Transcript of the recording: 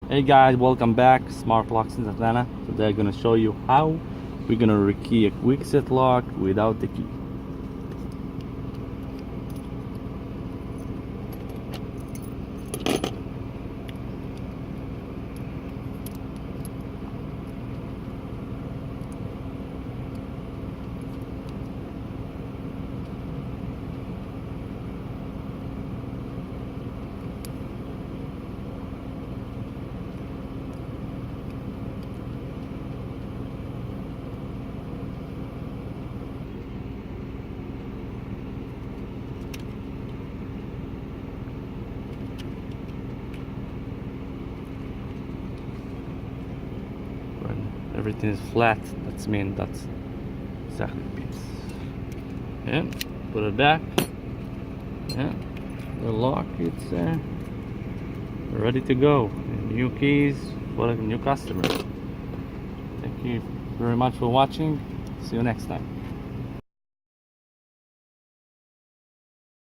Hey guys, welcome back. Smart Locks in Atlanta. Today I'm gonna show you how we're gonna rekey a quick set lock without the key. When everything is flat, that's exactly what it means. Yeah, put it back. Yeah, the lock it's ready to go. New keys for a new customer. Thank you very much for watching. See you next time.